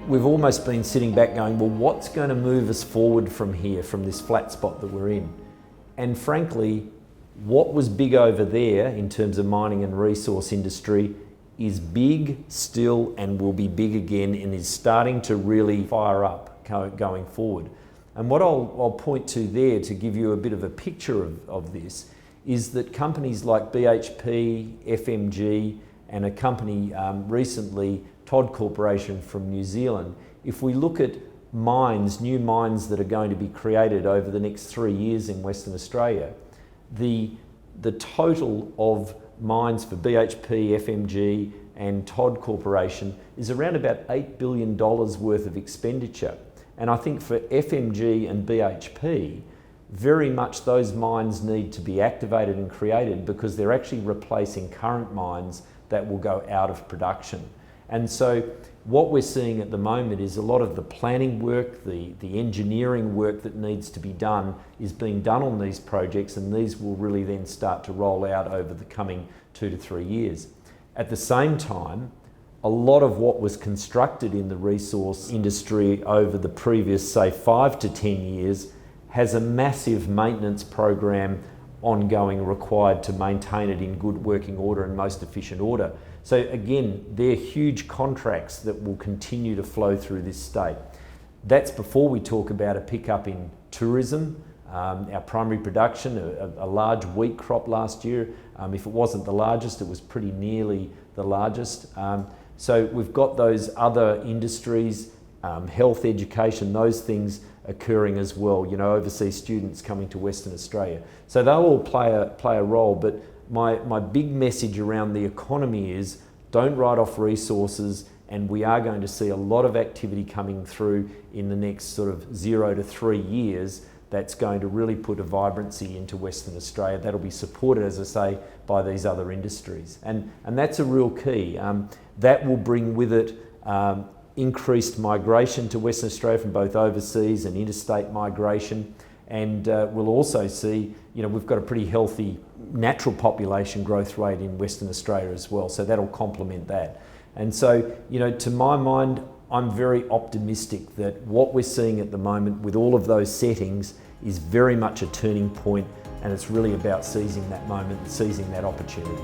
we've almost been sitting back going, well, what's going to move us forward from here, from this flat spot that we're in? And frankly, what was big over there in terms of mining and resource industry is big still and will be big again and is starting to really fire up going forward. And what I'll point to there to give you a bit of a picture of this is that companies like BHP, FMG, and a company recently, Todd Corporation from New Zealand, if we look at mines, new mines that are going to be created over the next 3 years in Western Australia, the total of mines for BHP, FMG and Todd Corporation is around about $8 billion worth of expenditure. And I think for FMG and BHP, very much those mines need to be activated and created because they're actually replacing current mines that will go out of production. And so what we're seeing at the moment is a lot of the planning work, the engineering work that needs to be done is being done on these projects, and these will really then start to roll out over the coming 2 to 3 years. At the same time, a lot of what was constructed in the resource industry over the previous, say, 5 to 10 years has a massive maintenance program ongoing required to maintain it in good working order and most efficient order. So again, they're huge contracts that will continue to flow through this state. That's before we talk about a pickup in tourism, our primary production, a large wheat crop last year. If it wasn't the largest, it was pretty nearly the largest. So we've got those other industries, health, education, those things occurring as well, you know, overseas students coming to Western Australia. So they'll all play a role, but my big message around the economy is don't write off resources, and we are going to see a lot of activity coming through in the next sort of 0 to 3 years that's going to really put a vibrancy into Western Australia that'll be supported, as I say, by these other industries. And that's a real key. That will bring with it increased migration to Western Australia from both overseas and interstate migration. And we'll also see, you know, we've got a pretty healthy natural population growth rate in Western Australia as well, so that'll complement that. And so, you know, to my mind, I'm very optimistic that what we're seeing at the moment with all of those settings is very much a turning point, and it's really about seizing that moment and seizing that opportunity.